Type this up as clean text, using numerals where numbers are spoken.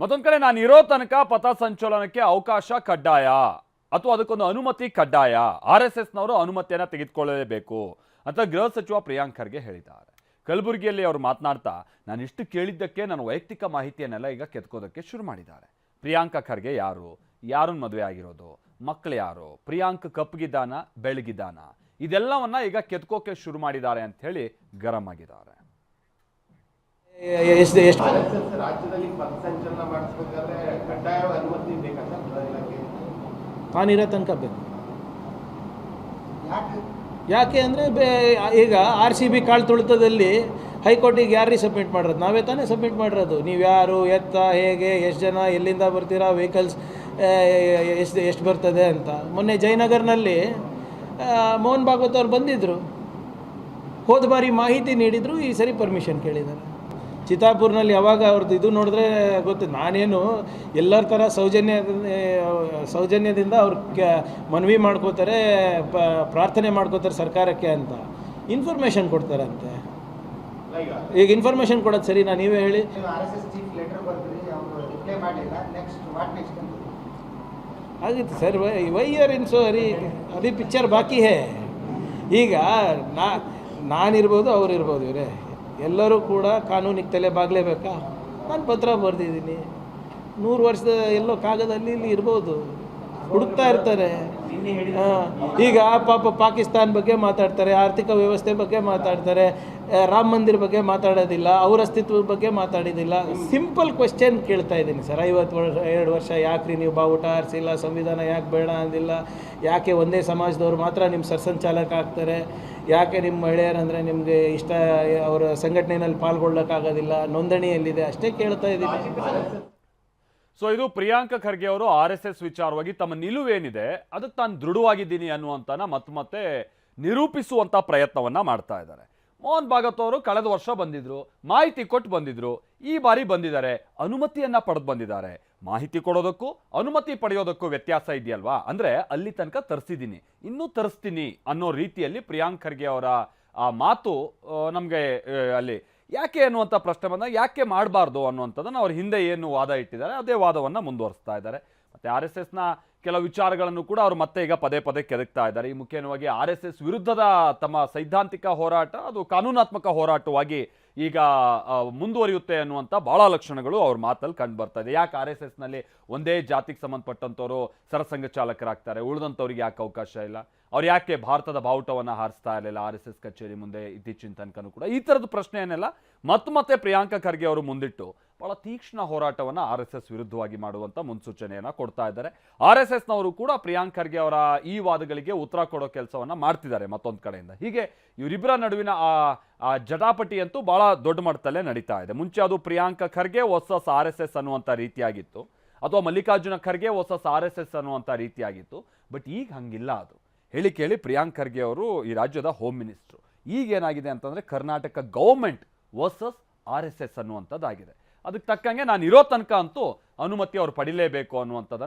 ಮತ್ತೊಂದು ಕಡೆ ನಾನು ಇರೋ ತನಕ ಪಥಸಂಚಲನಕ್ಕೆ ಅವಕಾಶ ಕಡ್ಡಾಯ ಅಥವಾ ಅದಕ್ಕೊಂದು ಅನುಮತಿ ಕಡ್ಡಾಯ, RSSನವರು ಅನುಮತಿಯನ್ನು ತೆಗೆದುಕೊಳ್ಳಲೇಬೇಕು ಅಂತ ಗೃಹ ಸಚಿವ ಪ್ರಿಯಾಂಕ್ ಖರ್ಗೆ ಹೇಳಿದ್ದಾರೆ. ಕಲಬುರಗಿಯಲ್ಲಿ ಅವರು ಮಾತನಾಡ್ತಾ ನಾನು ಇಷ್ಟು ಕೇಳಿದ್ದಕ್ಕೆ ನನ್ನ ವೈಯಕ್ತಿಕ ಮಾಹಿತಿಯನ್ನೆಲ್ಲ ಈಗ ಕೆತ್ಕೋದಕ್ಕೆ ಶುರು ಮಾಡಿದ್ದಾರೆ. ಪ್ರಿಯಾಂಕ ಖರ್ಗೆ ಯಾರು, ಯಾರನ್ನ ಮದುವೆ ಆಗಿರೋದು, ಮಕ್ಕಳು ಯಾರು, ಪ್ರಿಯಾಂಕ್ ಕಪ್ಪಗಿದ್ದಾನ ಬೆಳಗಿದ್ದಾನ, ಇದೆಲ್ಲವನ್ನ ಈಗ ಕೆತ್ಕೋಕೆ ಶುರು ಮಾಡಿದ್ದಾರೆ ಅಂತ ಹೇಳಿ ಗರಂ ಆಗಿದ್ದಾರೆ. ರಾಜ್ಯದಲ್ಲಿ ಪಥಸಂಚಲನ ಮಾಡಿಸಬೇಕಾದ್ರೆ ಕಡ್ಡಾಯ ಅನುಮತಿ ಬೇಕಂತ ತಾನಿರೋ ತನಕ ಬೇಕು. ಯಾಕೆ ಅಂದರೆ ಈಗ RCB ಕಾಳು ತುಳಿತದಲ್ಲಿ ಹೈಕೋರ್ಟಿಗೆ ಯಾರಿಗೆ ಸಬ್ಮಿಟ್ ಮಾಡಿರೋದು? ನಾವೇ ತಾನೇ ಸಬ್ಮಿಟ್ ಮಾಡಿರೋದು. ನೀವು ಯಾರು, ಎತ್ತ, ಹೇಗೆ, ಎಷ್ಟು ಜನ, ಎಲ್ಲಿಂದ ಬರ್ತೀರಾ, ವೆಹಿಕಲ್ಸ್ ಎಷ್ಟು ಬರ್ತದೆ ಅಂತ. ಮೊನ್ನೆ ಜಯನಗರ್ನಲ್ಲಿ ಮೋಹನ್ ಭಾಗವತ್ ಅವ್ರು ಬಂದಿದ್ದರು, ಹೋದ ಬಾರಿ ಮಾಹಿತಿ ನೀಡಿದರು, ಈ ಸರಿ ಪರ್ಮಿಷನ್ ಕೇಳಿದ್ದಾರೆ. ಚಿತ್ತಾಪುರ್ನಲ್ಲಿ ಯಾವಾಗ ಅವ್ರದ್ದು ಇದು ನೋಡಿದ್ರೆ ಗೊತ್ತು. ನಾನೇನು ಎಲ್ಲರ ಥರ ಸೌಜನ್ಯದಿಂದ ಅವ್ರು ಮನವಿ ಮಾಡ್ಕೋತಾರೆ, ಪ್ರಾರ್ಥನೆ ಮಾಡ್ಕೋತಾರೆ ಸರ್ಕಾರಕ್ಕೆ ಅಂತ, ಇನ್ಫಾರ್ಮೇಷನ್ ಕೊಡ್ತಾರಂತೆ. ಈಗ ಇನ್ಫಾರ್ಮೇಷನ್ ಕೊಡೋದು ಸರಿನಾ? ನೀವೇ ಹೇಳಿ. ಆಗಿತ್ತು sir, why are in so Hari, Abhi picture ಬಾಕಿ ಹೇ. ಈಗ ನಾನಿರ್ಬೋದು, ಅವ್ರಿರ್ಬೋದು, ಇವರೇ ಎಲ್ಲರೂ ಕೂಡ ಕಾನೂನಿಗೆ ತಲೆ ಬಾಗಲೇಬೇಕಾ? ನಾನು ಪತ್ರ ಬರೆದಿದ್ದೀನಿ, 100 ವರ್ಷದ ಎಲ್ಲೋ ಕಾಗದಲ್ಲಿ ಇಲ್ಲಿ ಇರ್ಬೋದು, ಹುಡುಕ್ತಾ ಇರ್ತಾರೆ. ಈಗ ಪಾಪ ಪಾಕಿಸ್ತಾನ ಬಗ್ಗೆ ಮಾತಾಡ್ತಾರೆ, ಆರ್ಥಿಕ ವ್ಯವಸ್ಥೆ ಬಗ್ಗೆ ಮಾತಾಡ್ತಾರೆ, ರಾಮ ಮಂದಿರ ಬಗ್ಗೆ ಮಾತಾಡೋದಿಲ್ಲ, ಅವ್ರ ಅಸ್ತಿತ್ವದ ಬಗ್ಗೆ ಮಾತಾಡೋದಿಲ್ಲ. ಸಿಂಪಲ್ ಕ್ವೆಶ್ಚನ್ ಕೇಳ್ತಾ ಇದ್ದೀನಿ ಸರ್. 52 ವರ್ಷ ಯಾಕ್ರಿ ನೀವು ಬಾವುಟ ಆರಿಸಿಲ್ಲ, ಸಂವಿಧಾನ ಯಾಕೆ ಬೇಡ ಅಂದಿಲ್ಲ, ಯಾಕೆ ಒಂದೇ ಸಮಾಜದವ್ರು ಮಾತ್ರ ನಿಮ್ಮ ಸರ್ಸಂಚಾಲಕ ಆಗ್ತಾರೆ, ಯಾಕೆ ನಿಮ್ಮ ಮಹಿಳೆಯರಂದರೆ ನಿಮಗೆ ಇಷ್ಟ, ಅವರ ಸಂಘಟನೆಯಲ್ಲಿ ಪಾಲ್ಗೊಳ್ಳೋಕ್ಕಾಗೋದಿಲ್ಲ, ನೋಂದಣಿಯಲ್ಲಿದೆ, ಅಷ್ಟೇ ಕೇಳ್ತಾ ಇದ್ದೀನಿ. ಸೊ ಇದು ಪ್ರಿಯಾಂಕ ಖರ್ಗೆ ಅವರು RSS ವಿಚಾರವಾಗಿ ತಮ್ಮ ನಿಲುವೇನಿದೆ ಅದಕ್ಕೆ ತಾನು ದೃಢವಾಗಿದ್ದೀನಿ ಅನ್ನುವಂತನ ಮತ್ತೆ ನಿರೂಪಿಸುವಂತ ಪ್ರಯತ್ನವನ್ನ ಮಾಡ್ತಾ ಇದ್ದಾರೆ. ಮೋಹನ್ ಭಾಗವತ್ ಅವರು ಕಳೆದ ವರ್ಷ ಬಂದಿದ್ರು, ಮಾಹಿತಿ ಕೊಟ್ಟು ಬಂದಿದ್ರು, ಈ ಬಾರಿ ಬಂದಿದ್ದಾರೆ, ಅನುಮತಿಯನ್ನ ಪಡೆದು ಬಂದಿದ್ದಾರೆ. ಮಾಹಿತಿ ಕೊಡೋದಕ್ಕೂ ಅನುಮತಿ ಪಡೆಯೋದಕ್ಕೂ ವ್ಯತ್ಯಾಸ ಇದೆಯಲ್ವಾ? ಅಂದ್ರೆ ಅಲ್ಲಿ ತನಕ ತರಿಸಿದ್ದೀನಿ, ಇನ್ನೂ ತರಿಸ್ತೀನಿ ಅನ್ನೋ ರೀತಿಯಲ್ಲಿ ಪ್ರಿಯಾಂಕ್ ಖರ್ಗೆ ಅವರ ಆ ಮಾತು ನಮಗೆ ಅಲ್ಲಿ ಯಾಕೆ ಅನ್ನುವಂಥ ಪ್ರಶ್ನೆ ಬಂದಾಗ ಯಾಕೆ ಮಾಡಬಾರ್ದು ಅನ್ನುವಂಥದ್ದನ್ನು ಅವ್ರ ಹಿಂದೆ ಏನು ವಾದ ಇಟ್ಟಿದ್ದಾರೆ ಅದೇ ವಾದವನ್ನು ಮುಂದುವರಿಸ್ತಾ ಇದ್ದಾರೆ. ಮತ್ತು RSSನ ಕೆಲವು ವಿಚಾರಗಳನ್ನು ಕೂಡ ಅವರು ಮತ್ತೆ ಈಗ ಪದೇ ಪದೇ ಕೆದಕ್ತಾ ಇದ್ದಾರೆ. ಈ ಮುಖ್ಯವಾಗಿ RSS ವಿರುದ್ಧದ ತಮ್ಮ ಸೈದ್ಧಾಂತಿಕ ಹೋರಾಟ ಅದು ಕಾನೂನಾತ್ಮಕ ಹೋರಾಟವಾಗಿ ಈಗ ಮುಂದುವರಿಯುತ್ತೆ ಅನ್ನುವಂಥ ಭಾಳ ಲಕ್ಷಣಗಳು ಅವ್ರ ಮಾತಲ್ಲಿ ಕಂಡು ಬರ್ತಾ ಇದೆ. ಯಾಕೆ RSSನಲ್ಲಿ ಒಂದೇ ಜಾತಿಗೆ ಸಂಬಂಧಪಟ್ಟಂಥವ್ರು ಸರಸಂಘ ಚಾಲಕರಾಗ್ತಾರೆ, ಉಳಿದಂಥವ್ರಿಗೆ ಯಾಕೆ ಅವಕಾಶ ಇಲ್ಲ? ಅವ್ರು ಯಾಕೆ ಭಾರತದ ಬಾವುಟವನ್ನು ಹಾರಿಸ್ತಾ ಇರಲಿಲ್ಲ RSS ಕಚೇರಿ ಮುಂದೆ ಇತ್ತೀಚಿನ ತನಕನೂ ಕೂಡ? ಈ ಥರದ ಪ್ರಶ್ನೆಯನ್ನೆಲ್ಲ ಮತ್ತೆ ಪ್ರಿಯಾಂಕ ಖರ್ಗೆ ಅವರು ಮುಂದಿಟ್ಟು ಬಹಳ ತೀಕ್ಷ್ಣ ಹೋರಾಟವನ್ನು RSS ವಿರುದ್ಧವಾಗಿ ಮಾಡುವಂಥ ಮುನ್ಸೂಚನೆಯನ್ನು ಕೊಡ್ತಾ ಇದ್ದಾರೆ. RSSನವರು ಕೂಡ ಪ್ರಿಯಾಂಕ್ ಖರ್ಗೆ ಅವರ ಈ ವಾದಗಳಿಗೆ ಉತ್ತರ ಕೊಡೋ ಕೆಲಸವನ್ನು ಮಾಡ್ತಿದ್ದಾರೆ ಮತ್ತೊಂದು ಕಡೆಯಿಂದ. ಹೀಗೆ ಇವರಿಬ್ಬರ ನಡುವಿನ ಆ ಜಟಾಪಟಿ ಅಂತೂ ಬಹಳ ದೊಡ್ಡ ಮಟ್ಟದಲ್ಲೇ ನಡೀತಾ ಇದೆ. ಮುಂಚೆ ಅದು ಪ್ರಿಯಾಂಕ ಖರ್ಗೆ ವರ್ಸಸ್ RSS ಅನ್ನುವಂಥ ರೀತಿಯಾಗಿತ್ತು, ಅಥವಾ ಮಲ್ಲಿಕಾರ್ಜುನ ಖರ್ಗೆ ವರ್ಸಸ್ RSS ಅನ್ನುವಂಥ ರೀತಿಯಾಗಿತ್ತು. ಬಟ್ ಈಗ ಹಂಗಿಲ್ಲ. ಅದು ಹೇಳಿ ಕೇಳಿ ಪ್ರಿಯಾಂಕ್ ಖರ್ಗೆ ಅವರು ಈ ರಾಜ್ಯದ ಹೋಮ್ ಮಿನಿಸ್ಟ್ರು. ಈಗೇನಾಗಿದೆ ಅಂತಂದರೆ ಕರ್ನಾಟಕ ಗೌರ್ಮೆಂಟ್ ವರ್ಸಸ್ RSS ಅನ್ನುವಂಥದ್ದಾಗಿದೆ. ಅದಕ್ಕೆ ತಕ್ಕಂಗೆ ನಾನು ಇರೋ ತನಕ ಅಂತೂ ಅನುಮತಿ ಅವ್ರು ಪಡಿಲೇಬೇಕು ಅನ್ನುವಂಥದ್ದನ್ನು